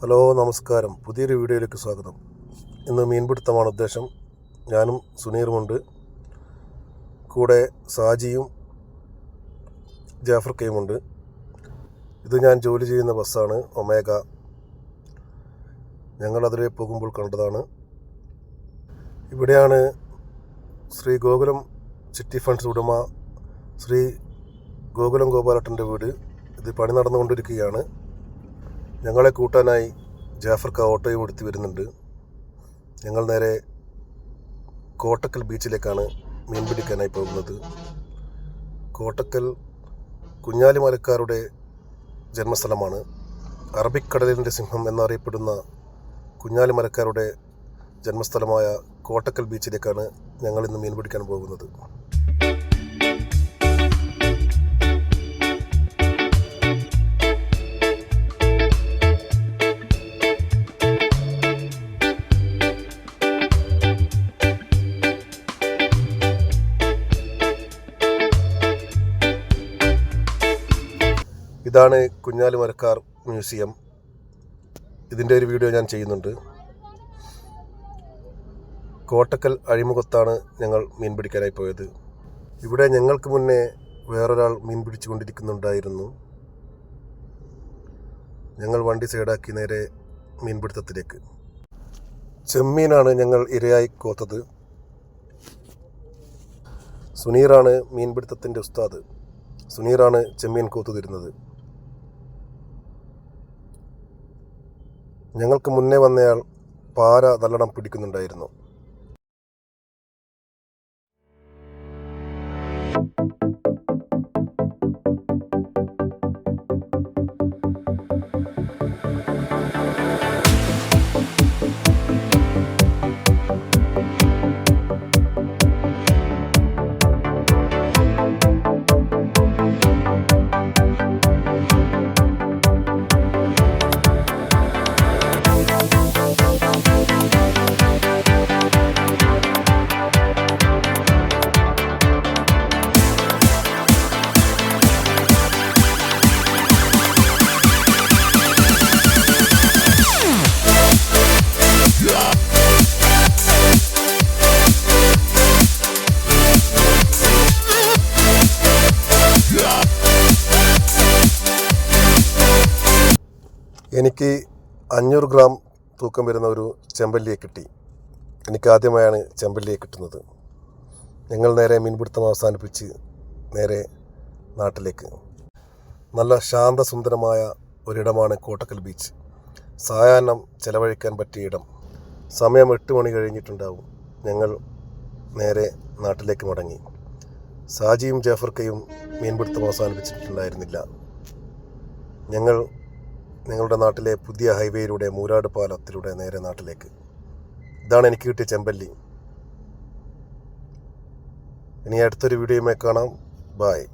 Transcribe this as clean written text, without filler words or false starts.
Hello, നമസ്കാരം. പുതിയൊരു വീഡിയോയിലേക്ക് സ്വാഗതം. ഇന്ന് മീൻപിടുത്തമാണ് ഉദ്ദേശം. ഞാനും സുനീറുമുണ്ട്. കൂടെ സാജിയും ജാഫർ കെയുമുണ്ട്. ഇത് ഞാൻ ജോലി ചെയ്യുന്ന ബസ്സാണ്, ഒമേഗ. ഞങ്ങളതിലെ പോകുമ്പോൾ കണ്ടതാണ്. ഇവിടെയാണ് ശ്രീ ഗോകുലം ചിട്ടി ഫണ്ട്സ് ഉടമ ശ്രീ ഗോകുലം ഗോപാലട്ടൻ്റെ വീട്. ഇത് പണി നടന്നുകൊണ്ടിരിക്കുകയാണ്. ഞങ്ങളെ കൂട്ടാനായി ജാഫർക്ക് ഓട്ടോയും എടുത്ത് വരുന്നുണ്ട്. ഞങ്ങൾ നേരെ കോട്ടക്കൽ ബീച്ചിലേക്കാണ് മീൻ പിടിക്കാനായി പോകുന്നത്. കോട്ടക്കൽ കുഞ്ഞാലിമരക്കാരുടെ ജന്മസ്ഥലമാണ്. അറബിക്കടലിൻ്റെ സിംഹം എന്നറിയപ്പെടുന്ന കുഞ്ഞാലിമരക്കാരുടെ ജന്മസ്ഥലമായ കോട്ടക്കൽ ബീച്ചിലേക്കാണ് ഞങ്ങൾ ഇന്ന് മീൻ പിടിക്കാൻ പോകുന്നത്. ഇതാണ് കുഞ്ഞാലിമരക്കാർ മ്യൂസിയം. ഇതിൻ്റെ ഒരു വീഡിയോ ഞാൻ ചെയ്യുന്നുണ്ട്. കോട്ടക്കൽ അഴിമുഖത്താണ് ഞങ്ങൾ മീൻ പിടിക്കാനായി പോയത്. ഇവിടെ ഞങ്ങൾക്ക് മുന്നേ വേറൊരാൾ മീൻ പിടിച്ചു കൊണ്ടിരിക്കുന്നുണ്ടായിരുന്നു. ഞങ്ങൾ വണ്ടി സൈഡാക്കി നേരെ മീൻപിടുത്തത്തിലേക്ക്. ചെമ്മീനാണ് ഞങ്ങൾ ഇരയായി കോത്തത്. സുനീറാണ് മീൻപിടുത്തത്തിൻ്റെ ഉസ്താദ്. സുനീറാണ് ചെമ്മീൻ കോത്തു തരുന്നത്. ഞങ്ങൾക്ക് മുന്നേ വന്നയാൾ പാര നല്ലോണം പിടിക്കുന്നുണ്ടായിരുന്നു. എനിക്ക് 500 ഗ്രാം തൂക്കം വരുന്ന ഒരു ചെമ്പല്ലിയെ കിട്ടി. എനിക്ക് ആദ്യമായാണ് ചെമ്പല്ലിയെ കിട്ടുന്നത്. ഞങ്ങൾ നേരെ മീൻപിടുത്തം അവസാനിപ്പിച്ച് നേരെ നാട്ടിലേക്ക്. നല്ല ശാന്തസുന്ദരമായ ഒരിടമാണ് കോട്ടക്കൽ ബീച്ച്. സായാഹ്നം ചെലവഴിക്കാൻ പറ്റിയ ഇടം. സമയം 8 മണി കഴിഞ്ഞിട്ടുണ്ടാവും. ഞങ്ങൾ നേരെ നാട്ടിലേക്ക് മടങ്ങി. സാജിയും ജാഫർക്കയും മീൻപിടുത്തം അവസാനിപ്പിച്ചിട്ടുണ്ടായിരുന്നില്ല. ഞങ്ങളുടെ നാട്ടിലെ പുതിയ ഹൈവേയിലൂടെ മൂരാട് പാലത്തിലൂടെ നേരെ നാട്ടിലേക്ക്. ഇതാണ് എനിക്ക് കിട്ടിയ ചെമ്പല്ലി. ഇനി അടുത്തൊരു വീഡിയോയുമായി കാണാം. ബായ്.